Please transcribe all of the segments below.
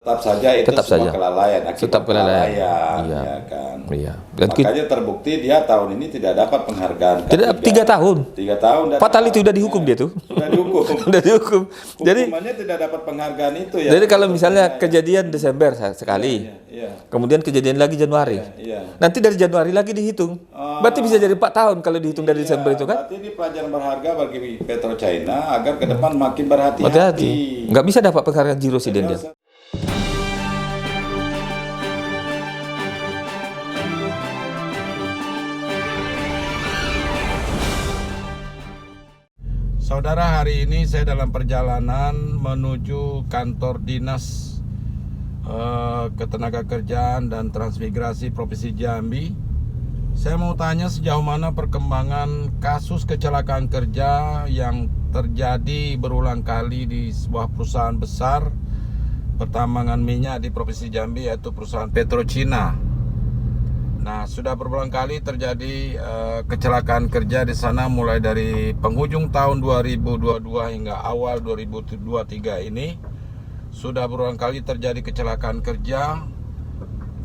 Tetap saja itu Tetap sebuah saja. kelalaian, akibat Tetap kelalaian. kelalaian, Iya. ya kan. Iya. Dan Makanya terbukti dia tahun ini tidak dapat penghargaan tidak, ketiga. 3 tahun. 3 tahun. Dan Fatality udah dihukum dia tuh. Sudah dihukum. Udah dihukum. Jadi Hukumannya tidak dapat penghargaan itu ya. jadi kalau misalnya kejadian Desember sekali, Iya. kemudian kejadian lagi Januari. Iya. Nanti dari Januari lagi dihitung. Berarti bisa jadi 4 tahun kalau dihitung dari Desember itu kan? Berarti ini pelajaran berharga bagi PetroChina agar ke depan makin Hati-hati. berhati-hati. Nggak bisa dapat penghargaan zero accident dia. Saudara, hari ini saya dalam perjalanan menuju kantor dinas Ketenagakerjaan dan Transmigrasi Provinsi Jambi. Saya mau tanya sejauh mana perkembangan kasus kecelakaan kerja yang terjadi berulang kali di sebuah perusahaan besar pertambangan minyak di Provinsi Jambi, yaitu perusahaan PetroChina. Nah, sudah berulang kali terjadi kecelakaan kerja di sana mulai dari penghujung tahun 2022 hingga awal 2023 ini. Sudah berulang kali terjadi kecelakaan kerja,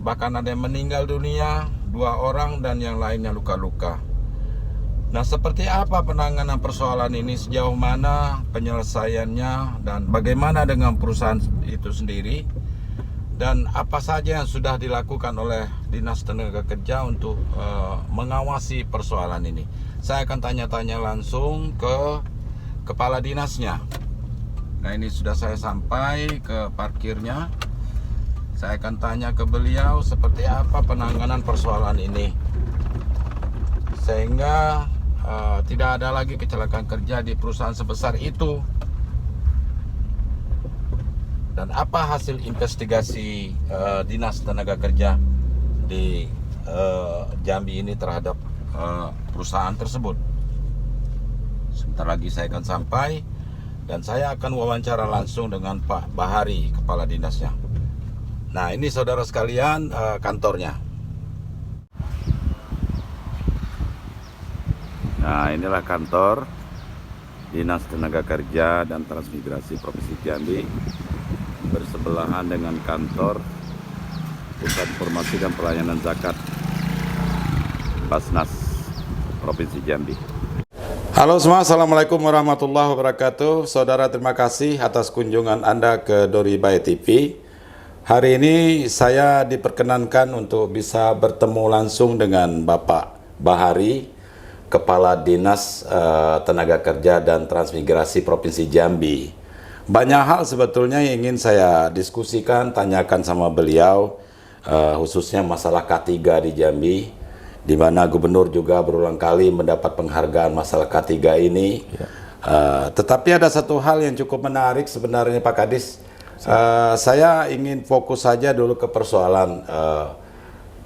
bahkan ada yang meninggal dunia, 2 orang dan yang lainnya luka-luka. Nah, seperti apa penanganan persoalan ini, sejauh mana penyelesaiannya, dan bagaimana dengan perusahaan itu sendiri? Dan apa saja yang sudah dilakukan oleh Dinas Tenaga Kerja untuk mengawasi persoalan ini? Saya akan tanya-tanya langsung ke kepala dinasnya. Nah, ini sudah saya sampai ke parkirnya. Saya akan tanya ke beliau seperti apa penanganan persoalan ini, sehingga tidak ada lagi kecelakaan kerja di perusahaan sebesar itu. Dan apa hasil investigasi Dinas Tenaga Kerja di Jambi ini terhadap perusahaan tersebut. Sebentar lagi saya akan sampai dan saya akan wawancara langsung dengan Pak Bahari, kepala dinasnya. Nah, ini saudara sekalian kantornya. Nah, inilah kantor Dinas Tenaga Kerja dan Transmigrasi Provinsi Jambi, bersebelahan dengan kantor Pusat Informasi dan Pelayanan Zakat Basnas Provinsi Jambi. Halo semua, assalamualaikum warahmatullahi wabarakatuh. Saudara, terima kasih atas kunjungan Anda ke Dori Bay TV. Hari ini saya diperkenankan untuk bisa bertemu langsung dengan Bapak Bahari, Kepala Dinas Tenaga Kerja dan Transmigrasi Provinsi Jambi. Banyak hal sebetulnya yang ingin saya diskusikan, tanyakan sama beliau, khususnya masalah K3 di Jambi, di mana gubernur juga berulang kali mendapat penghargaan masalah K3 ini. Ya. Tetapi ada satu hal yang cukup menarik sebenarnya, Pak Kadis. Saya ingin fokus saja dulu ke persoalan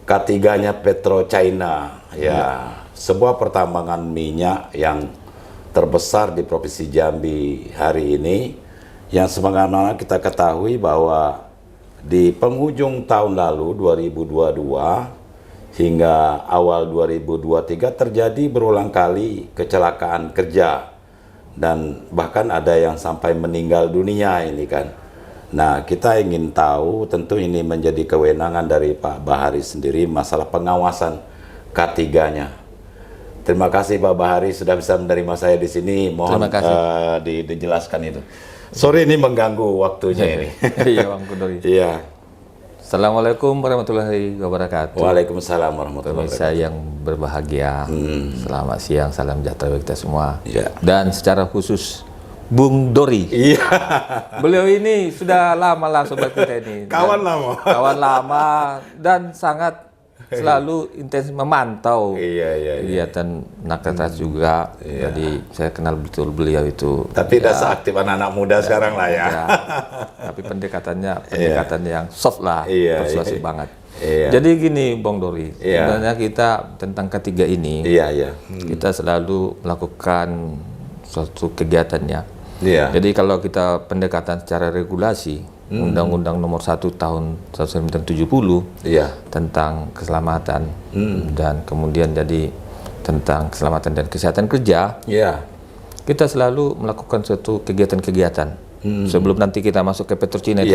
K3-nya PetroChina. Ya, sebuah pertambangan minyak yang terbesar di Provinsi Jambi hari ini. Yang sebagaimana kita ketahui bahwa di penghujung tahun lalu 2022 hingga awal 2023 terjadi berulang kali kecelakaan kerja dan bahkan ada yang sampai meninggal dunia ini kan. Nah, kita ingin tahu, tentu ini menjadi kewenangan dari Pak Bahari sendiri, masalah pengawasan K3-nya. Terima kasih Pak Bahari sudah bisa menerima saya di sini. Mohon dijelaskan itu. Sore ini mengganggu waktunya ini. Iya, Bang Kudori. Iya. Assalamualaikum warahmatullahi wabarakatuh. Waalaikumsalam warahmatullahi wabarakatuh. Pemirsa yang berbahagia, selamat siang, salam sejahtera bagi kita semua. Iya. Dan secara khusus Bung Dori. Iya. Beliau ini sudah lama lah sobat kita ini. Kawan lama. Kawan lama dan sangat selalu intens memantau kegiatan Nakatras juga. Iya. Jadi saya kenal betul beliau itu. Tapi tidak seaktif anak-anak muda sekarang lah ya. Tapi pendekatannya yang soft lah, persuasif banget. Iya. Jadi gini Bang Dori, sebenarnya kita tentang ketiga ini, kita selalu melakukan suatu kegiatannya. Jadi kalau kita pendekatan secara regulasi, Undang-Undang Nomor 1 Tahun 1970 tentang keselamatan dan kemudian jadi tentang keselamatan dan kesehatan kerja, kita selalu melakukan suatu kegiatan-kegiatan sebelum nanti kita masuk ke PetroChina itu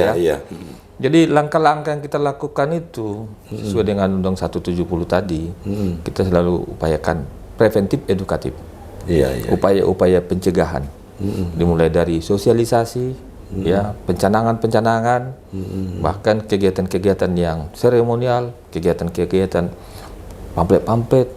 Jadi langkah-langkah yang kita lakukan itu sesuai dengan Undang 170 tadi, kita selalu upayakan preventif edukatif. Upaya-upaya pencegahan. Dimulai dari sosialisasi, ya, pencanangan, bahkan kegiatan-kegiatan yang seremonial, kegiatan-kegiatan pamflet-pamflet,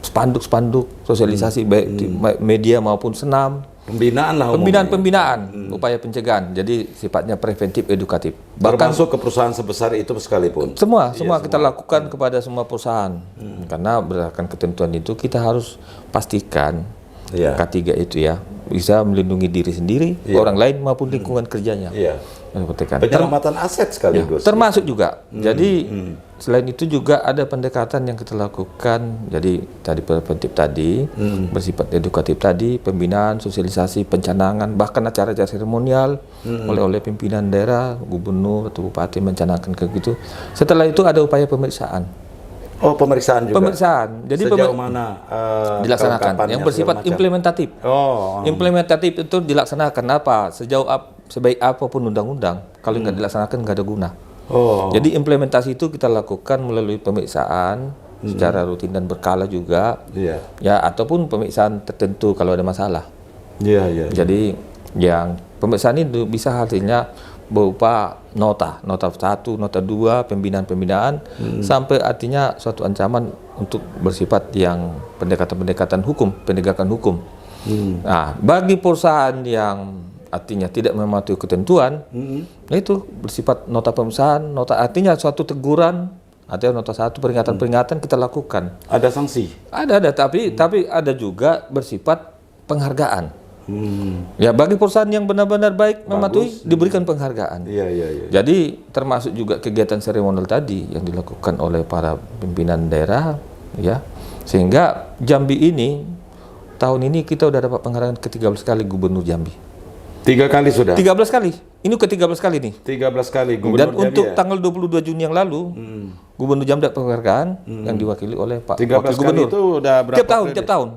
spanduk-spanduk, sosialisasi baik di media maupun senam. Pembinaan, upaya pencegahan. Jadi sifatnya preventif edukatif. Bahkan termasuk ke perusahaan sebesar itu sekalipun. Semua kita lakukan kepada semua perusahaan. Karena berdasarkan ketentuan itu kita harus pastikan K3 itu ya bisa melindungi diri sendiri, orang lain maupun lingkungan kerjanya. Penyelamatan aset sekaligus. Termasuk juga. Jadi selain itu juga ada pendekatan yang kita lakukan. Jadi tadi preventif tadi, bersifat edukatif tadi, pembinaan, sosialisasi, pencanangan, bahkan acara-acara seremonial oleh pimpinan daerah, gubernur atau bupati mencanangkan ke gitu. Setelah itu ada upaya pemeriksaan. Oh, pemeriksaan juga. Pemeriksaan. Jadi sejauh mana dilaksanakan? Yang bersifat implementatif. Implementatif itu dilaksanakan apa? Sebaik apapun undang-undang, kalau nggak dilaksanakan nggak ada guna. Jadi implementasi itu kita lakukan melalui pemeriksaan secara rutin dan berkala juga, ya, ataupun pemeriksaan tertentu kalau ada masalah. Jadi yang pemeriksaan itu bisa hasilnya berupa nota 1, nota 2, pembinaan, sampai artinya suatu ancaman untuk bersifat yang pendekatan hukum, penegakan hukum. Nah, bagi perusahaan yang artinya tidak mematuhi ketentuan, itu bersifat nota pemeriksaan, nota artinya suatu teguran, atau nota 1 peringatan kita lakukan. Ada sanksi? Ada, tapi ada juga bersifat penghargaan. Ya, bagi perusahaan yang benar-benar baik mematuhi diberikan penghargaan. Jadi termasuk juga kegiatan seremonial tadi yang dilakukan oleh para pimpinan daerah, ya, sehingga Jambi ini tahun ini kita udah dapat penghargaan ke-13 kali Gubernur Jambi. 3 kali sudah? 13 kali. Ini ke-13 kali nih. 13 kali Gubernur Dan Jambi. untuk tanggal 22 Juni yang lalu, Gubernur Jambi dapat penghargaan yang diwakili oleh Pak Wakil Gubernur. Itu udah berapa? Tiap tahun.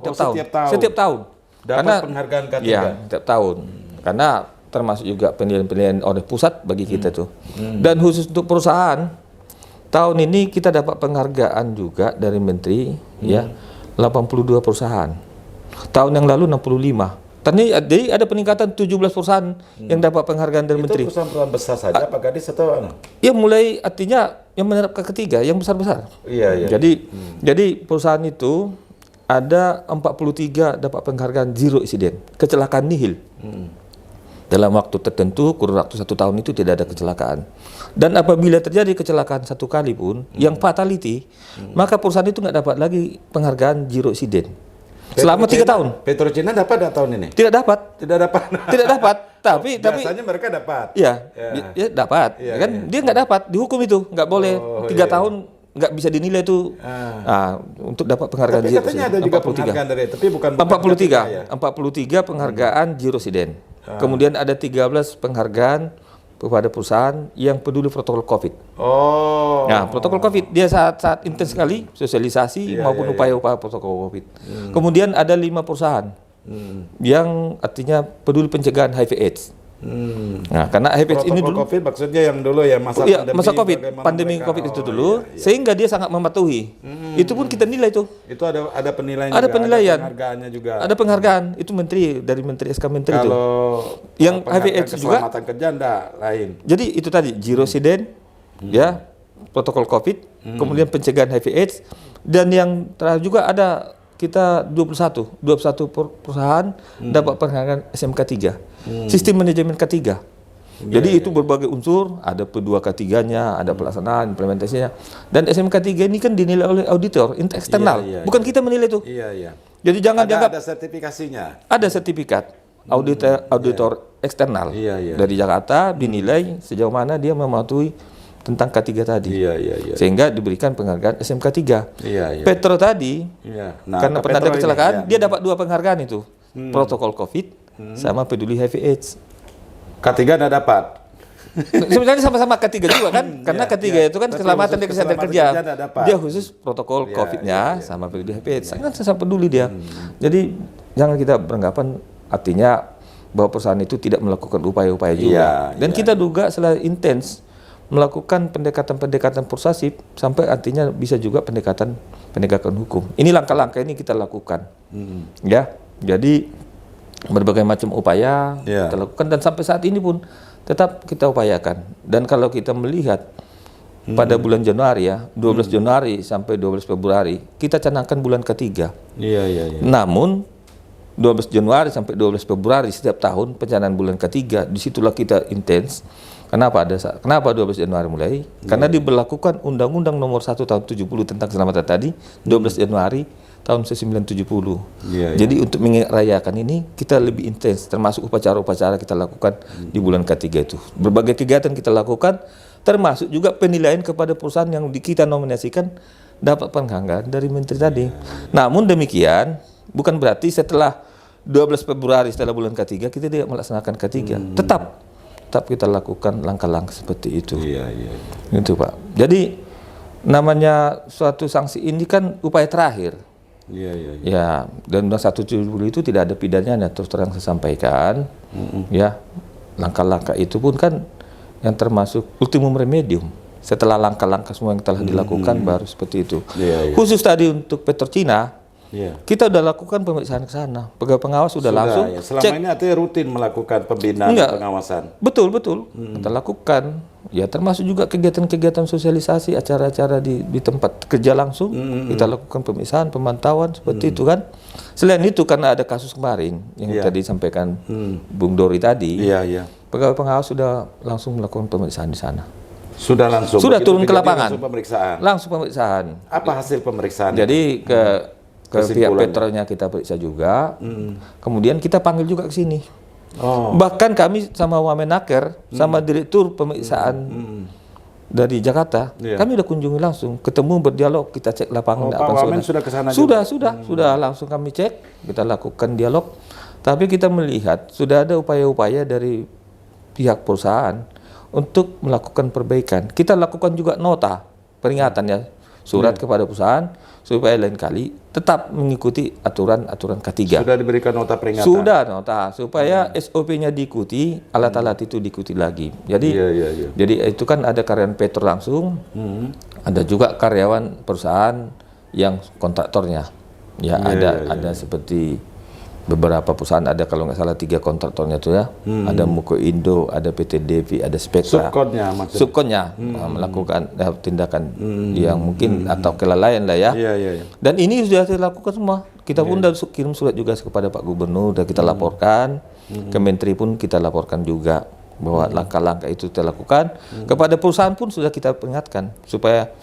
Setiap tahun. Dapat penghargaan K3. Iya, tiap tahun. Karena termasuk juga penilaian oleh pusat bagi kita tuh. Dan khusus untuk perusahaan, tahun ini kita dapat penghargaan juga dari Menteri, ya, 82 perusahaan. Tahun yang lalu 65. Jadi ada peningkatan 17 perusahaan yang dapat penghargaan dari Menteri. Itu perusahaan besar saja, Pak Gadis atau apa? Ya, mulai artinya yang menerapkan ketiga, yang besar-besar. Jadi perusahaan itu ada 43 dapat penghargaan zero insiden, kecelakaan nihil. Dalam waktu tertentu, kurun waktu 1 tahun itu tidak ada kecelakaan. Dan apabila terjadi kecelakaan 1 kali pun, yang fatality, maka perusahaan itu nggak dapat lagi penghargaan zero insiden. Selama 3 tahun. PetroChina dapat tahun ini? Tidak dapat. Tapi biasanya mereka dapat. Iya, dapat. Kan dia nggak dapat, dihukum itu, nggak boleh 3 tahun. Nggak bisa dinilai itu untuk dapat penghargaan tapi katanya ada juga penghargaan dari tapi bukan 43 penghargaan zero insiden. Kemudian ada 13 penghargaan kepada perusahaan yang peduli protokol COVID. Nah, protokol COVID dia saat intens sekali sosialisasi maupun upaya-upaya protokol COVID. Kemudian ada 5 perusahaan yang artinya peduli pencegahan HIV/AIDS. Nah, karena HIV ini dulu COVID maksudnya yang dulu ya masa pandemi COVID itu dulu, sehingga dia sangat mematuhi. Itu pun kita nilai tuh. Itu ada penilaian. Ada penilaian. Ada penghargaannya juga. Ada penghargaan. Itu dari Menteri SK Menteri itu. Kalau yang HIV/AIDS juga. Keselamatan kerja lain. Jadi itu tadi zero insiden, ya, protokol COVID, kemudian pencegahan HIV/AIDS, dan yang terakhir juga ada kita 21 perusahaan dapat penghargaan SMK 3. Sistem manajemen K3. Jadi itu berbagai unsur, ada P2 K3-nya, ada pelaksanaan, implementasinya. Dan SMK 3 ini kan dinilai oleh auditor eksternal. Bukan kita menilai itu. Jadi jangan dianggap ada sertifikasinya. Ada sertifikat auditor eksternal dari Jakarta dinilai sejauh mana dia mematuhi tentang K3 tadi. Sehingga diberikan penghargaan SMK 3. Petro tadi, karena pernah ada kecelakaan, dia dapat 2 penghargaan itu. Protokol COVID sama peduli HIV/AIDS. K3 nggak dapat. Sebenarnya sama-sama K3 juga kan, karena K3 itu kan keselamatan dan kesehatan kerja. Dia khusus protokol COVID-nya sama peduli HIV/AIDS. Sangat peduli dia. Jadi jangan kita beranggapan artinya bahwa perusahaan itu tidak melakukan upaya-upaya juga. Dan kita duga setelah intens melakukan pendekatan-pendekatan persuasif sampai artinya bisa juga pendekatan penegakan hukum. Ini langkah-langkah ini kita lakukan. Ya. Jadi berbagai macam upaya kita lakukan dan sampai saat ini pun tetap kita upayakan. Dan kalau kita melihat pada bulan Januari ya, 12 Januari sampai 12 Februari, kita canangkan bulan ketiga. Namun 12 Januari sampai 12 Februari setiap tahun pencanangan bulan ketiga, disitulah kita intens. Kenapa 12 Januari mulai? Karena diberlakukan Undang-Undang Nomor 1 Tahun 70 tentang keselamatan tadi 12 Januari tahun 1970. Jadi untuk merayakan ini kita lebih intens, termasuk upacara-upacara kita lakukan di bulan ketiga itu. Berbagai kegiatan kita lakukan, termasuk juga penilaian kepada perusahaan yang kita nominasikan dapat penghargaan dari menteri tadi. Namun demikian bukan berarti setelah 12 Februari setelah bulan ketiga kita tidak melaksanakan ketiga. Tetap kita lakukan langkah-langkah seperti itu. Itu Pak. Jadi namanya suatu sanksi ini kan upaya terakhir. Ya, dan Undang 170 itu tidak ada pidananya, terus terang saya sampaikan. Ya, langkah-langkah itu pun kan yang termasuk ultimum remedium. Setelah langkah-langkah semua yang telah dilakukan baru seperti itu. Khusus tadi untuk PetroCina, kita udah lakukan pemeriksaan ke sana. Pegawai pengawas sudah langsung selama cek. ini artinya rutin melakukan pembinaan dan pengawasan. Betul. Kita lakukan. Ya termasuk juga kegiatan-kegiatan sosialisasi, acara-acara di tempat kerja langsung. Kita lakukan pemeriksaan, pemantauan seperti itu kan. Selain itu karena ada kasus kemarin yang tadi disampaikan Bung Dori tadi. Pegawai pengawas sudah langsung melakukan pemeriksaan di sana. Sudah turun ke lapangan. Langsung pemeriksaan. Apa hasil pemeriksaan? Jadi ke pihak Petronya kita periksa juga. Kemudian kita panggil juga ke sini. Bahkan kami sama Wamenaker, sama Direktur Pemeriksaan dari Jakarta, kami udah kunjungi langsung, ketemu, berdialog, kita cek lapangan. Pak Wamen sudah ke sana juga? Sudah langsung kami cek, kita lakukan dialog. Tapi kita melihat sudah ada upaya-upaya dari pihak perusahaan untuk melakukan perbaikan. Kita lakukan juga nota peringatan ya, surat kepada perusahaan supaya lain kali tetap mengikuti aturan-aturan K3. Sudah diberikan nota peringatan? Sudah nota, supaya SOP-nya diikuti, alat-alat itu diikuti lagi. Jadi jadi itu kan ada karyawan Petro langsung, ada juga karyawan perusahaan yang kontraktornya. Ya ada seperti beberapa perusahaan, ada kalau nggak salah 3 kontraktornya tuh ya. Ada Muko Indo, ada PT Devi, ada Spektra. Subkonnya melakukan tindakan yang mungkin atau kelalaian lah ya. Dan ini sudah dilakukan semua. Kita pun sudah kirim surat juga kepada Pak Gubernur, dan kita laporkan ke Menteri pun kita laporkan juga bahwa langkah-langkah itu kita lakukan. Kepada perusahaan pun sudah kita peringatkan supaya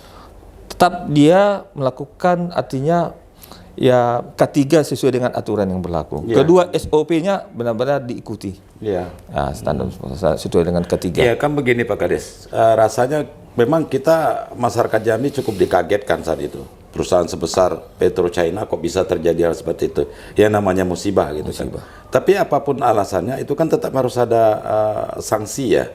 tetap dia melakukan, artinya ya K3 sesuai dengan aturan yang berlaku. Kedua, SOP-nya benar-benar diikuti. Standar sesuai dengan K3. Ya kan begini Pak Kades, rasanya memang kita masyarakat Jambi cukup dikagetkan saat itu. Perusahaan sebesar PetroChina kok bisa terjadi hal seperti itu? Ya namanya musibah gitu kan. Tapi apapun alasannya itu kan tetap harus ada sanksi ya.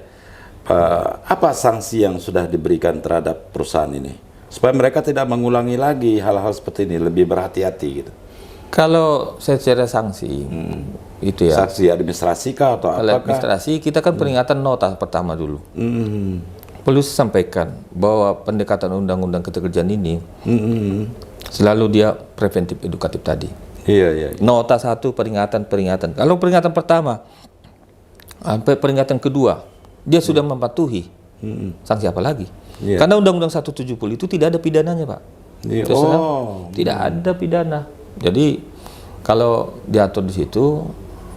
Apa sanksi yang sudah diberikan terhadap perusahaan ini? Supaya mereka tidak mengulangi lagi hal-hal seperti ini, lebih berhati-hati gitu. Kalau secara sanksi, itu ya. Sanksi administrasi kah atau apakah? Administrasi, kita kan peringatan nota pertama dulu. Perlu sampaikan bahwa pendekatan undang-undang keterkerjaan ini selalu dia preventif edukatif tadi. Nota 1 peringatan. Kalau peringatan pertama sampai peringatan kedua, dia sudah mematuhi. Sanksi apa lagi? Karena Undang-Undang 170 itu tidak ada pidananya, Pak. Tidak ada pidana. Jadi kalau diatur di situ,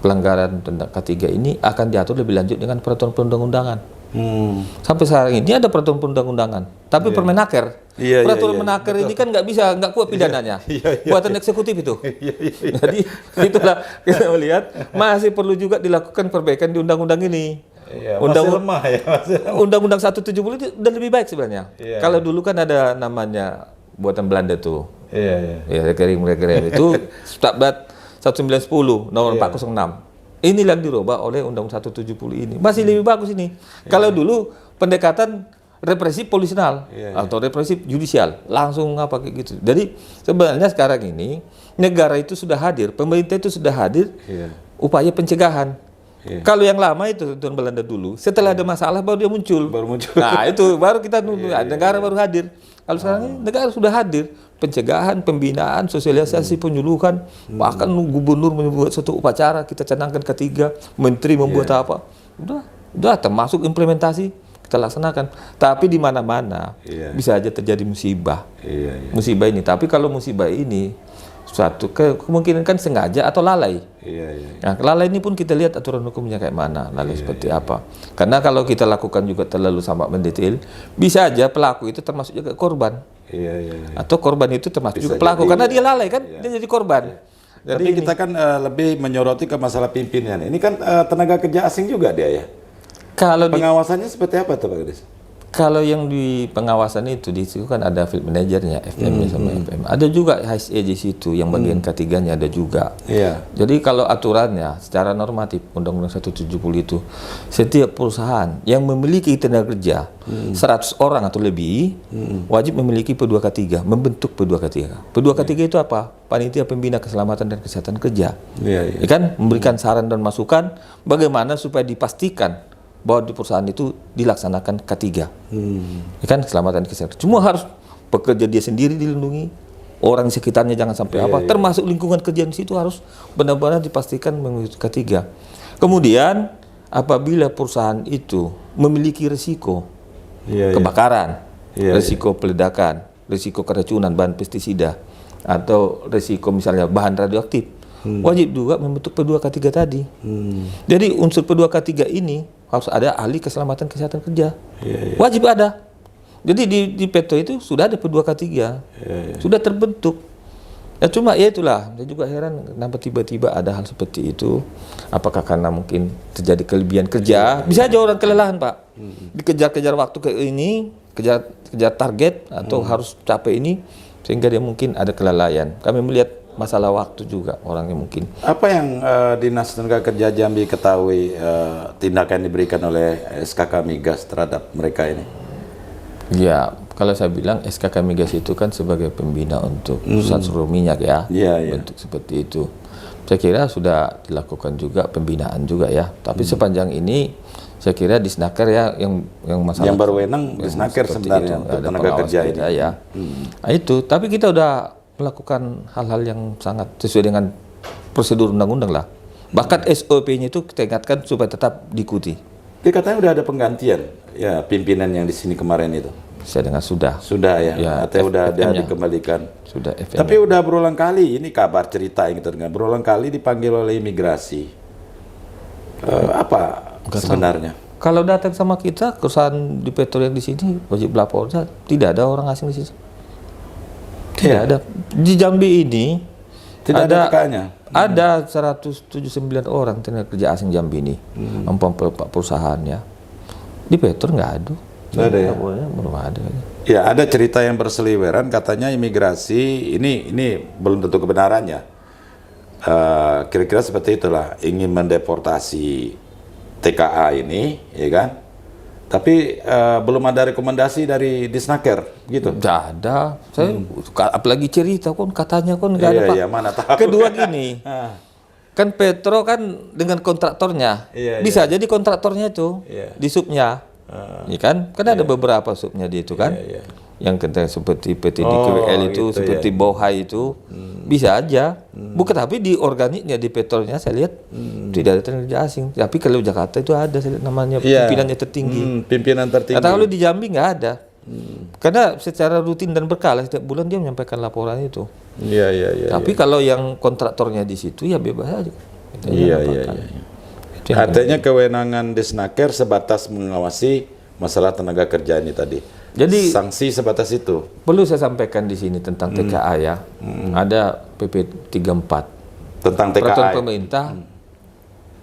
pelanggaran tentang K3 ini akan diatur lebih lanjut dengan peraturan perundang-undangan. Sampai sekarang ini ada peraturan perundang-undangan, tapi Permenaker. Peraturan Menaker ini kan nggak kuat pidananya. Buatan eksekutif itu. Jadi itulah kita melihat masih perlu juga dilakukan perbaikan di undang-undang ini. Undang-Undang 170 itu udah lebih baik sebenarnya. Kalau dulu kan ada namanya buatan Belanda tuh. Rekering itu Stabat 1910 nomor 406. Inilah yang dirubah oleh Undang-Undang 170 ini. Masih lebih bagus ini. Kalau dulu pendekatan represif polisional atau represif judicial, langsung apa kayak gitu. Jadi sebenarnya sekarang ini negara itu sudah hadir, pemerintah itu sudah hadir, upaya pencegahan. Kalau yang lama itu Tuan Belanda dulu, setelah ada masalah baru dia muncul. Nah itu baru kita nunggu negara baru hadir. Kalau sekarang ini negara sudah hadir, pencegahan, pembinaan, sosialisasi, penyuluhan, bahkan gubernur membuat satu upacara kita canangkan ketiga, menteri membuat apa, udah termasuk implementasi kita laksanakan. Tapi di mana-mana bisa aja terjadi musibah. Musibah ini. Tapi kalau musibah ini suatu kemungkinan kan sengaja atau lalai. Nah, lalai ini pun kita lihat aturan hukumnya kayak mana, lalai seperti apa. Karena kalau kita lakukan juga terlalu sampai mendetail, bisa aja pelaku itu termasuk juga korban. Atau korban itu termasuk bisa juga pelaku karena dia lalai kan, dia jadi korban. Jadi kita kan lebih menyoroti ke masalah pimpinan. Ini kan tenaga kerja asing juga dia ya. Kalau pengawasannya seperti apa tuh Pak Gadis? Kalau yang di pengawasan itu di situ kan ada field manajernya, FM sama FM. Ada juga HSE di situ yang bagian ketiganya ada juga. Jadi kalau aturannya secara normatif Undang-Undang 170 itu setiap perusahaan yang memiliki tenaga kerja 100 orang atau lebih wajib memiliki P2K3, membentuk P2K3. P2K3 itu apa? Panitia Pembina Keselamatan dan Kesehatan Kerja. Kan memberikan saran dan masukan bagaimana supaya dipastikan bahwa di perusahaan itu dilaksanakan K3. Kan keselamatan kesehatan. Cuma harus pekerja dia sendiri dilindungi, orang di sekitarnya jangan sampai termasuk lingkungan kerja di situ harus benar-benar dipastikan mengikuti K3. Kemudian apabila perusahaan itu memiliki risiko kebakaran, risiko peledakan, risiko keracunan bahan pestisida atau risiko misalnya bahan radioaktif, wajib juga membentuk P2K3 tadi. Jadi unsur P2K3 ini harus ada ahli keselamatan kesehatan kerja. Wajib ada. Jadi di Petro itu sudah ada P2K3. Sudah terbentuk. Ya cuma ya itulah, saya juga heran kenapa tiba-tiba ada hal seperti itu. Apakah karena mungkin terjadi kelebihan kerja? Bisa aja orang kelelahan, Pak. Dikejar-kejar waktu ke ini, kejar target atau harus capek ini sehingga dia mungkin ada kelalaian. Kami melihat masalah waktu juga orangnya mungkin. Apa yang Dinas Tenaga Kerja Jambi ketahui tindakan diberikan oleh SKK Migas terhadap mereka ini? Ya, kalau saya bilang SKK Migas itu kan sebagai pembina untuk perusahaan seluruh minyak ya, bentuk seperti itu. Saya kira sudah dilakukan juga pembinaan juga ya. Tapi sepanjang ini saya kira Disnaker ya yang masalah yang berwenang Disnaker sebenarnya untuk tenaga kerja ini. Ya. Nah, itu. Tapi kita udah melakukan hal-hal yang sangat sesuai dengan prosedur undang-undang lah. Bahkan SOP-nya itu kita ingatkan supaya tetap diikuti. Jadi katanya udah ada penggantian ya pimpinan yang di sini kemarin itu. Saya dengar sudah. Sudah ya. Katanya udah dikembalikan. Sudah FM. Tapi udah berulang kali ini kabar cerita yang kita dengar. Berulang kali dipanggil oleh imigrasi. Apa sebenarnya? Kalau datang sama kita perusahaan di Petro yang di sini wajib lapor. Tidak ada orang asing di sini. Tidak ada. Di Jambi ini tidak ada TK-nya. Ada 179 orang tenaga kerja asing Jambi ini. 44 perusahaan ya. Di Petro nggak ada. Nggak ada ya? Belum ada. Ya ada cerita yang berseliweran katanya imigrasi ini belum tentu kebenarannya. Kira-kira seperti itulah, ingin mendeportasi TKA ini, ya kan? Tapi belum ada rekomendasi dari Disnaker, gitu. Tidak ada. Saya apalagi cerita katanya nggak ada Pak. Mana tahu. Kedua gini, kan Petro kan dengan kontraktornya, bisa jadi kontraktornya itu di subnya, ya kan? Kan ada beberapa subnya di itu kan, yang kita seperti PT DQL itu, gitu, seperti Bohai itu, bisa aja. Bukan, tapi di organiknya di Petronya saya lihat tidak ada tenaga kerja asing. Tapi kalau Jakarta itu ada, saya lihat namanya pimpinannya tertinggi. Pimpinan tertinggi. Atau kalau di Jambi nggak ada. Karena secara rutin dan berkala setiap bulan dia menyampaikan laporan itu. Tapi kalau yang kontraktornya di situ ya bebas aja. Artinya kewenangan Disnaker sebatas mengawasi masalah tenaga kerja ini tadi. Jadi sanksi sebatas itu. Perlu saya sampaikan di sini tentang TKA ya. Ada PP 34 tentang TKA. Peraturan pemerintah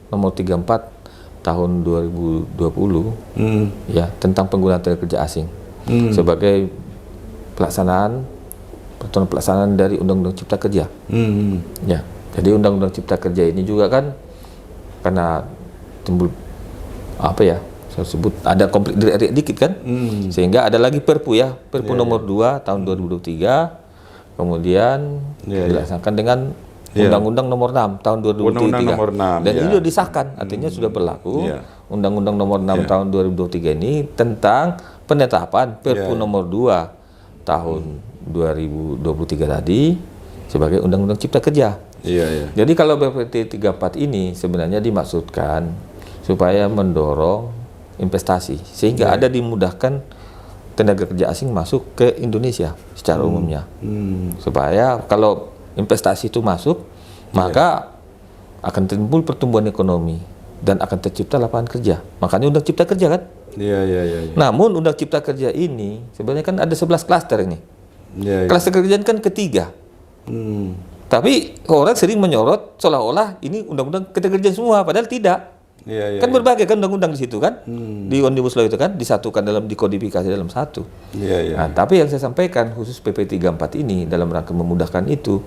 nomor 34 tahun 2020 ya tentang penggunaan tenaga kerja asing sebagai pelaksanaan pelaksanaan dari Undang-Undang Cipta Kerja. Ya. Jadi Undang-Undang Cipta Kerja ini juga kan karena timbul apa ya? Tersebut ada konflik dikit kan, sehingga ada lagi Perpu ya, Perpu nomor 2 tahun 2023, kemudian dilaksanakan dengan Undang-Undang Nomor 6 tahun 2023. Undang-Undang Nomor 6, dan ini sudah disahkan, artinya sudah berlaku. Undang-Undang Nomor 6 tahun 2023 ini tentang penetapan Perpu Nomor 2 tahun 2023 tadi sebagai Undang-Undang Cipta Kerja. Jadi kalau BPT 34 ini sebenarnya dimaksudkan supaya mendorong investasi sehingga ada dimudahkan tenaga kerja asing masuk ke Indonesia secara umumnya. Supaya kalau investasi itu masuk, maka akan timbul pertumbuhan ekonomi dan akan tercipta lapangan kerja. Makanya Undang Cipta Kerja kan? Namun Undang Cipta Kerja ini sebenarnya kan ada 11 klaster ini. Klaster kerjaan kan ketiga. Tapi orang sering menyorot seolah-olah ini undang-undang ketenagakerjaan semua, padahal tidak. Kan berbagai kan undang-undang di situ kan, di Omnibus Law itu kan disatukan dikodifikasi dalam satu. Nah, tapi yang saya sampaikan khusus PP 34 ini dalam rangka memudahkan itu,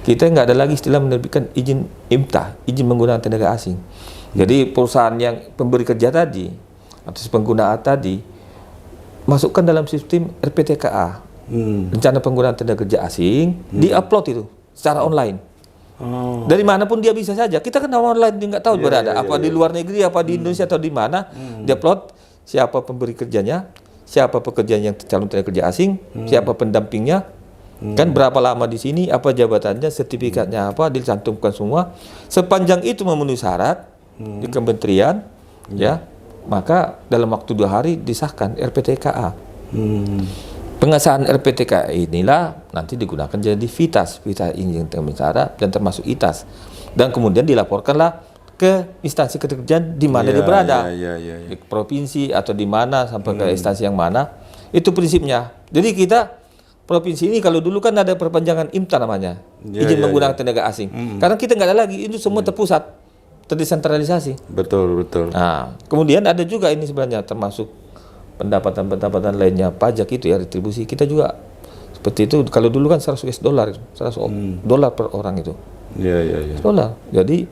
kita nggak ada lagi istilah menerbitkan izin IMTA, izin menggunakan tenaga asing. Jadi perusahaan yang pemberi kerja tadi atau penggunaan tadi masukkan dalam sistem RPTKA, rencana penggunaan tenaga kerja asing, diupload itu secara online. Dari manapun dia bisa saja. Kita kan online dia nggak tahu berada apa di luar negeri, apa di Indonesia atau di mana. Diupload siapa pemberi kerjanya, siapa pekerjaan yang calon tenaga kerja asing, siapa pendampingnya, kan berapa lama di sini, apa jabatannya, sertifikatnya apa, dicantumkan semua. Sepanjang itu memenuhi syarat di kementerian, ya, maka dalam waktu 2 hari disahkan RPTKA. Pengesahan RPTKA inilah nanti digunakan jadi VITAS ini yang termenuhi syarat dan termasuk ITAS, dan kemudian dilaporkanlah ke instansi ketenagakerjaan di mana dia berada, di provinsi atau di mana sampai ke instansi yang mana. Itu prinsipnya. Jadi kita provinsi ini kalau dulu kan ada perpanjangan IMTA namanya, izin menggunakan tenaga asing. Karena kita nggak ada lagi, itu semua terpusat, terdesentralisasi. Betul. Nah, kemudian ada juga ini sebenarnya termasuk pendapatan lainnya, pajak itu ya, retribusi. Kita juga seperti itu. Kalau dulu kan 100 dolar, 100 dolar per orang itu. Dolar. Jadi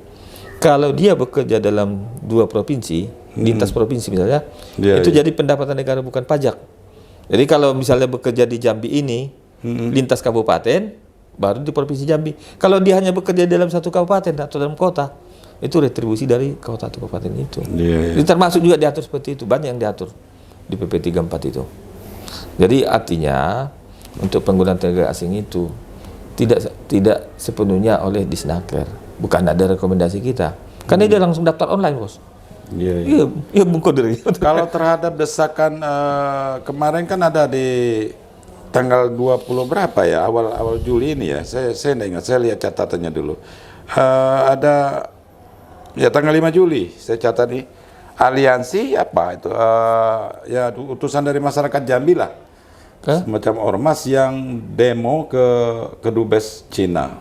kalau dia bekerja dalam 2 provinsi, lintas provinsi misalnya, itu jadi pendapatan negara bukan pajak. Jadi kalau misalnya bekerja di Jambi ini, lintas kabupaten, baru di provinsi Jambi. Kalau dia hanya bekerja dalam satu kabupaten atau dalam kota, itu retribusi dari kota atau kabupaten itu. Itu termasuk juga diatur seperti itu, banyak yang diatur di PP 34 itu. Jadi artinya untuk penggunaan tenaga asing itu tidak sepenuhnya oleh Disnaker, bukan ada rekomendasi kita. Karena dia langsung daftar online, Bos. Iya, Bung Kodir. Kalau terhadap desakan kemarin kan ada di tanggal 20 berapa ya, awal Juli ini ya. Saya enggak ingat, saya lihat catatannya dulu. Ada ya tanggal 5 Juli, saya catat nih. Aliansi apa itu? Ya utusan dari masyarakat Jambi lah, semacam ormas yang demo ke Dubes Cina,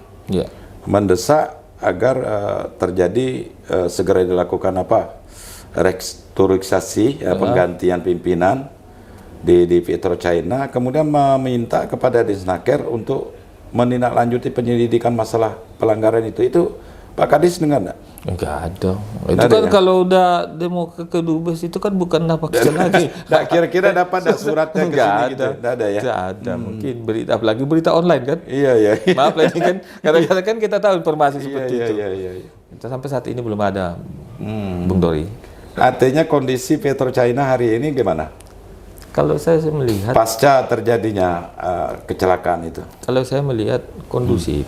mendesak agar terjadi segera dilakukan apa? Restrukturisasi, penggantian pimpinan di PetroChina, kemudian meminta kepada Disnaker untuk menindaklanjuti penyelidikan masalah pelanggaran itu. Itu Pak Kadis dengar nggak? Enggak ada. Itu kan ya? Kalau udah demo ke Dubes itu kan bukan napak lagi. Nah, kira-kira dapat suratnya ke sini gitu? Nggak ada ya? Nggak ada. Mungkin apalagi berita online kan? Iya. Maaf lah ini kan, kadang-kadang kan kita tahu informasi seperti itu. Kita sampai saat ini belum ada, Bung Dori. Artinya kondisi PetroChina hari ini gimana? Kalau saya melihat pasca terjadinya kecelakaan itu. Kalau saya melihat kondusif.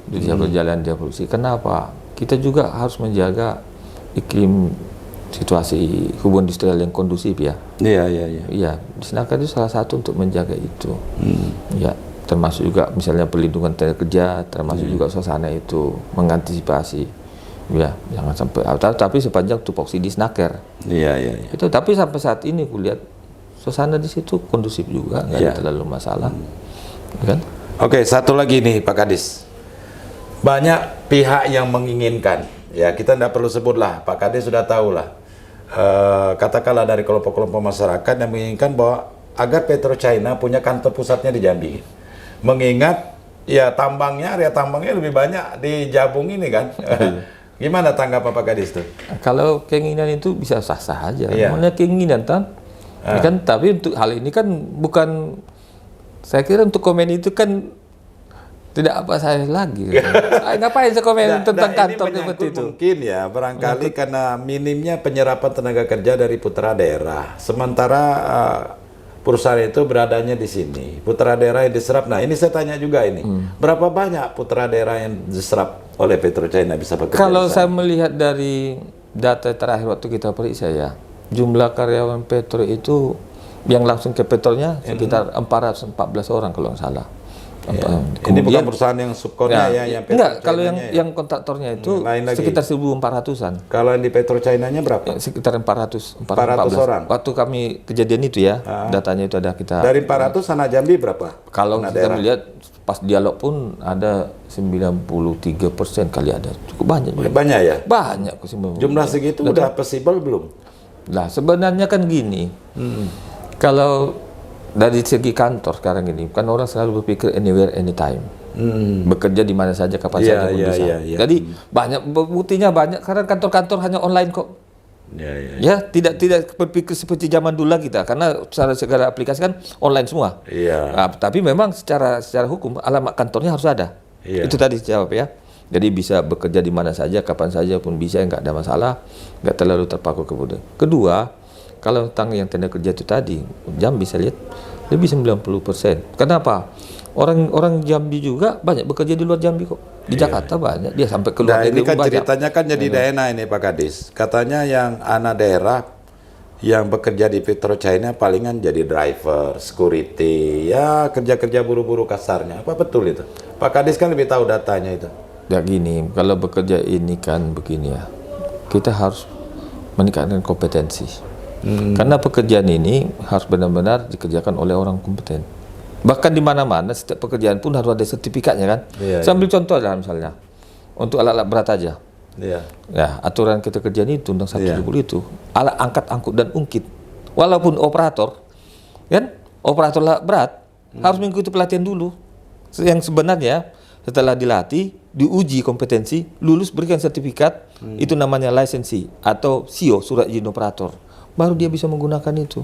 Bisa berjalan dia produksi. Kenapa? Kita juga harus menjaga iklim situasi hubungan industrial yang kondusif ya. Iya. Disnaker itu salah satu untuk menjaga itu. Ya, termasuk juga misalnya perlindungan tenaga kerja, termasuk juga suasana itu mengantisipasi. Ya, jangan sampai. Tapi sepanjang tupoksi Disnaker. Iya. Itu. Tapi sampai saat ini kulihat suasana di situ kondusif juga, nggak ada terlalu masalah. Kan? Oke, satu lagi nih Pak Kadis. Banyak pihak yang menginginkan, ya kita tidak perlu sebutlah, Pak Kadis sudah tahu lah. Katakanlah dari kelompok-kelompok masyarakat yang menginginkan bahwa agar PetroChina punya kantor pusatnya di Jambi. Mengingat ya area tambangnya lebih banyak di Jabung ini kan. Gimana tanggapan Pak Kadis tuh? Kalau keinginan itu bisa sah-sah aja. Namanya keinginan kan. Tapi untuk hal ini kan bukan, saya kira untuk komen itu kan tidak apa saya lagi. Ngapain saya komen tentang kantor seperti itu? Mungkin ya, barangkali karena minimnya penyerapan tenaga kerja dari putra daerah. Sementara perusahaan itu beradanya di sini. Putra daerah yang diserap. Nah, ini saya tanya juga ini. Berapa banyak putra daerah yang diserap oleh PetroChina bisa bekerja? Kalau saya melihat dari data terakhir waktu kita periksa ya, jumlah karyawan Petro itu yang langsung ke Petronya sekitar 414 orang kalau nggak salah. Ini bukan perusahaan yang subkonnya yang enggak, kalau yang kontraktornya itu sekitar 1.400-an. Kalau yang di PetroChina-nya berapa? Sekitar 400 orang. Waktu kami kejadian itu ya, datanya itu ada kita. Dari 400 anak Jambi berapa? Kalau kita melihat pas dialog pun ada 93% kali ada. Cukup banyak. Banyak ya? Banyak. Jumlah segitu udah possible belum? Nah, sebenarnya kan gini. Kalau dari segi kantor sekarang ini, kan orang selalu berpikir anywhere, anytime. Bekerja di mana saja, kapan saja pun bisa. Jadi banyak, buktinya banyak, karena kantor-kantor hanya online kok. Ya, tidak berpikir seperti zaman dulu kita, karena secara segala aplikasi kan online semua. Nah, tapi memang secara hukum alamat kantornya harus ada. Itu tadi jawab ya. Jadi bisa bekerja di mana saja, kapan saja pun bisa, nggak ada masalah, nggak terlalu terpaku ke budaya. Kedua, kalau tentang yang tenaga kerja itu tadi, Jambi bisa lihat lebih 90%. Kenapa? Orang Jambi juga banyak bekerja di luar Jambi kok. Di Jakarta banyak, dia sampai ke luar Ini negeri kan banyak. ceritanya kan jadi daerah ini Pak Kadis. Katanya yang anak daerah yang bekerja di PetroChina palingan jadi driver, security, ya kerja-kerja buru-buru kasarnya. Apa betul itu? Pak Kadis kan lebih tahu datanya itu. Ya gini, kalau bekerja ini kan begini ya, kita harus meningkatkan kompetensi. Karena pekerjaan ini harus benar-benar dikerjakan oleh orang kompeten. Bahkan di mana-mana setiap pekerjaan pun harus ada sertifikatnya kan. Sambil contoh lah misalnya untuk alat-alat berat aja. Ya, aturan keterkerjaan itu Undang 170 itu alat angkat, angkut dan ungkit. Walaupun operator kan, operator alat berat harus mengikuti pelatihan dulu. Yang sebenarnya setelah dilatih, diuji kompetensi, lulus berikan sertifikat, itu namanya lisensi atau SIO, surat izin operator. Baru dia bisa menggunakan itu.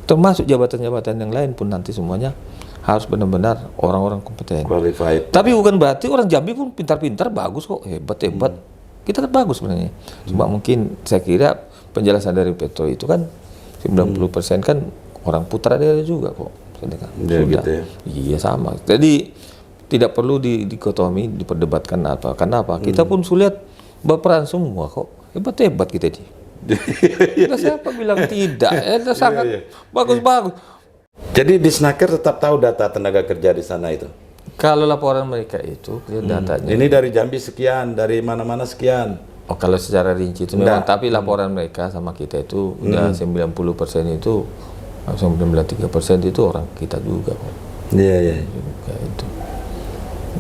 Termasuk jabatan-jabatan yang lain pun nanti semuanya harus benar-benar orang-orang kompeten. Qualified. Tapi bukan berarti orang Jambi pun pintar-pintar, bagus kok, hebat-hebat. Kita kan bagus sebenarnya. Cuma mungkin saya kira penjelasan dari Petro itu kan 90% kan orang putra daerah juga kok. Sudah. Gitu ya? Iya sama. Jadi tidak perlu dikotomi, diperdebatkan apa. Karena apa? Kita pun sulit berperan semua kok. Hebat-hebat kita ini. Siapa bilang tidak? Sangat bagus-bagus. Jadi di Snaker tetap tahu data tenaga kerja di sana itu? Kalau laporan mereka itu, datanya. Ini dari Jambi sekian, dari mana-mana sekian. Oh, kalau secara rinci itu memang, tapi laporan mereka sama kita itu udah 90% itu, 93% itu orang kita juga kok. Iya. Kayak itu.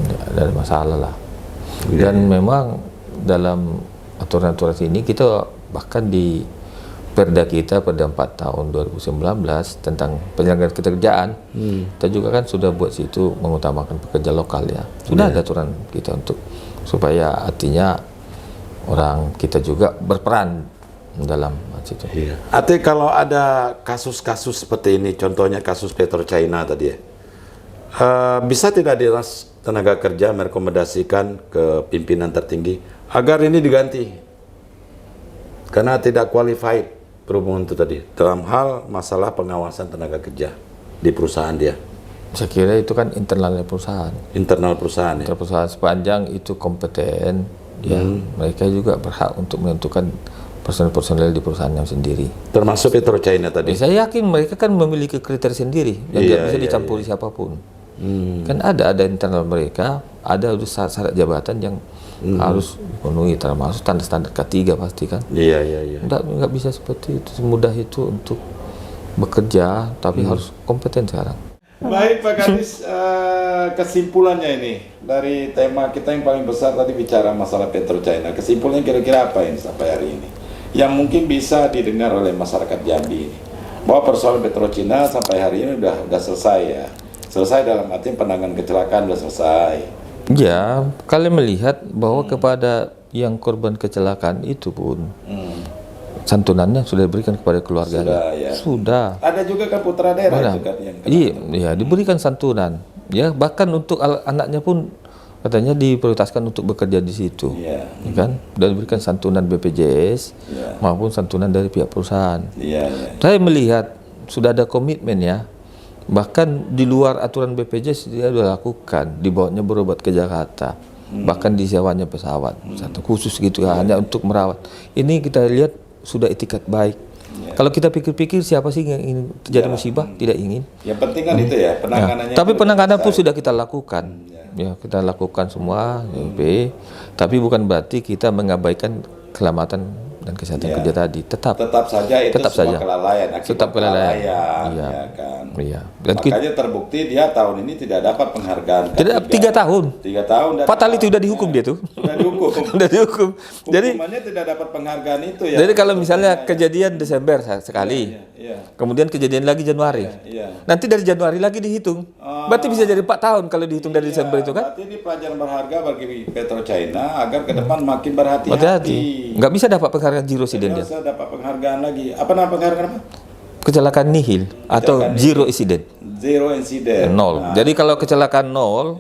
Nggak ada masalah lah. Dan memang dalam aturan-aturan ini kita bahkan di Perda kita pada 4 tahun 2019 tentang penyelenggaraan keterkerjaan, kita juga kan sudah buat situ mengutamakan pekerja lokal ya. Sudah ada aturan kita untuk supaya artinya orang kita juga berperan dalam situ. Artinya kalau ada kasus-kasus seperti ini, contohnya kasus PetroChina tadi ya, bisa tidak Dinas Tenaga Kerja merekomendasikan ke pimpinan tertinggi agar ini diganti? Karena tidak qualified berhubungan itu tadi dalam hal masalah pengawasan tenaga kerja di perusahaan dia. Saya kira itu kan internal perusahaan. Internal perusahaan ya. Perusahaan sepanjang itu kompeten, ya mereka juga berhak untuk menentukan personel-personel di perusahaannya sendiri. Termasuk PetroChina tadi. Saya yakin mereka kan memiliki kriteria sendiri yang tidak bisa dicampuri siapapun. Kan ada internal mereka, ada syarat jabatan yang harus dipenuhi, termasuk standar K3 pasti kan. Iya. Nggak bisa seperti itu, semudah itu untuk bekerja, tapi harus kompeten sekarang. Baik Pak Kadis, kesimpulannya ini dari tema kita yang paling besar tadi bicara masalah PetroChina, kesimpulannya kira-kira apa ini sampai hari ini yang mungkin bisa didengar oleh masyarakat Jambi ini, bahwa persoalan PetroChina sampai hari ini udah selesai ya, selesai dalam arti penanganan kecelakaan udah selesai. Ya, kalian melihat bahwa kepada yang korban kecelakaan itu pun santunannya sudah diberikan kepada keluarganya. Sudah. Ada juga kan putra daerah itu kan yang iya, diberikan santunan. Ya, bahkan untuk anaknya pun katanya diprioritaskan untuk bekerja di situ, kan? Dan diberikan santunan BPJS maupun santunan dari pihak perusahaan. Saya melihat sudah ada komitmen ya, bahkan di luar aturan BPJS dia sudah lakukan, dibawanya berobat ke Jakarta, bahkan disewanya pesawat satu khusus gitu hanya untuk merawat. Ini kita lihat sudah etikat baik. Kalau kita pikir-pikir siapa sih yang ingin terjadi musibah? Tidak ingin. Yang penting kan itu ya penanganannya. Tapi penanganan pun sudah kita lakukan. Ya, kita lakukan semua, tapi bukan berarti kita mengabaikan keselamatan dan kesehatan kerja tadi. Tetap saja itu semua kelalaian. Tetap kelalaian. Iya kan. Iya. Dan makanya terbukti dia tahun ini tidak dapat penghargaan. Tidak, 3 tahun. 3 tahun. Fatality udah dihukum dia tuh. Sudah dihukum. Udah dihukum. Jadi hukumannya tidak dapat penghargaan itu ya. Jadi kalau misalnya kejadian Desember sekali, kemudian kejadian lagi Januari, nanti dari Januari lagi dihitung. Berarti bisa jadi 4 tahun kalau dihitung dari Desember itu kan? Berarti ini pelajaran berharga bagi PetroChina agar ke depan makin berhati-hati. Nggak bisa dapat penghargaan zero incident dia. Nggak bisa dapat penghargaan lagi. Apa nama penghargaan apa? Kecelakaan nihil atau zero incident. Zero incident. 0. Jadi kalau kecelakaan 0,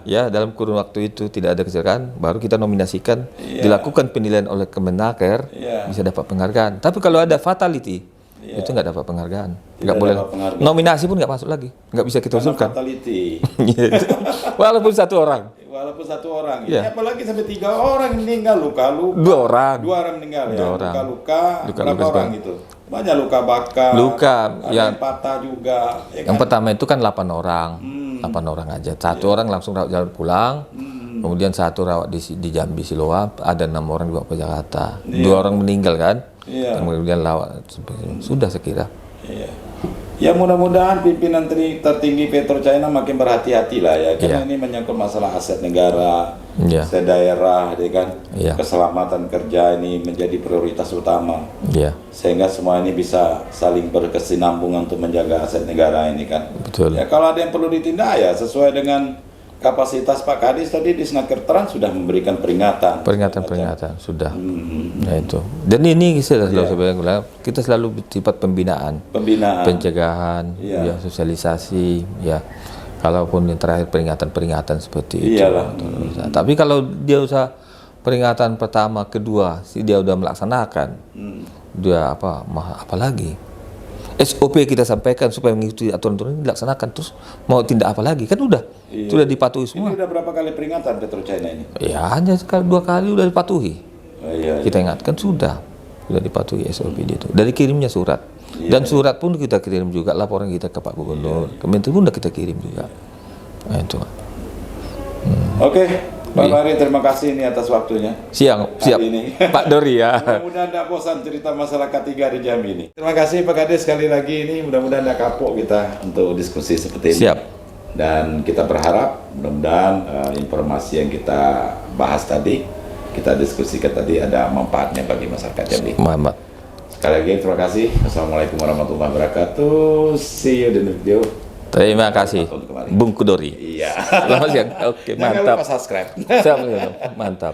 ya dalam kurun waktu itu tidak ada kecelakaan, baru kita nominasikan, dilakukan penilaian oleh Kemenaker, bisa dapat penghargaan. Tapi kalau ada fatality, itu nggak dapat penghargaan. Nggak boleh. Nominasi pun nggak masuk lagi. Nggak bisa kita usulkan. Fatality. Walaupun 1 orang. Walaupun 1 orang. Ini apalagi sampai 3 orang meninggal, luka-luka. 2 orang. 2 orang meninggal ya. 2 orang. Luka-luka. Berapa orang itu? Banyak luka bakar. Yang patah juga. Ya kan? Yang pertama itu kan 8 orang. 8 orang aja. 1 orang langsung rawat jalan pulang. Kemudian 1 rawat di Jambi Siloam. Ada 6 orang dibawa ke Jakarta. 2 orang meninggal kan. Kemudian lawat. Sudah sekira. Ya mudah-mudahan pimpinan tertinggi PetroChina makin berhati-hati lah ya, karena ini menyangkut masalah aset negara, aset daerah, ya kan, keselamatan kerja ini menjadi prioritas utama, sehingga semua ini bisa saling berkesinambungan untuk menjaga aset negara ini kan. Betul. Ya kalau ada yang perlu ditindak ya sesuai dengan kapasitas Pak Kadis tadi di Snaker Trans sudah memberikan peringatan. Peringatan sudah. Nah itu. Dan ini kita selalu bersifat pembinaan, pencegahan, sosialisasi, Kalaupun yang terakhir peringatan seperti itu. Tapi kalau dia usah peringatan pertama, kedua, dia udah melaksanakan, dia apa lagi? SOP kita sampaikan supaya mengikuti aturan-aturan ini dilaksanakan, terus mau tindak apa lagi? Kan udah, sudah dipatuhi semua. Ini udah berapa kali peringatan PetroChina ini? Ya hanya 2 kali udah dipatuhi. Kita ingatkan sudah dipatuhi SOP itu. Dari kirimnya surat. Dan surat pun kita kirim juga, laporan kita ke Pak Gubernur, ke Menteri pun udah kita kirim juga. Nah itu. Oke. Pak Mari, terima kasih ini atas waktunya. Siap. Ini. Pak Dori ya. Mudah-mudahan tidak bosan cerita masalah K3 di Jambi ini. Terima kasih Pak Kadis sekali lagi ini. Mudah-mudahan tidak kapok kita untuk diskusi seperti ini. Siap. Dan kita berharap mudah-mudahan informasi yang kita bahas tadi, kita diskusikan tadi ada manfaatnya bagi masyarakat Jambi. Muhammad. Sekali lagi terima kasih. Assalamualaikum warahmatullahi wabarakatuh. See you in the video. Terima kasih, Bung Kudori. Iya. Selamat siang. Oke, mantap. Jangan lupa subscribe. Mantap.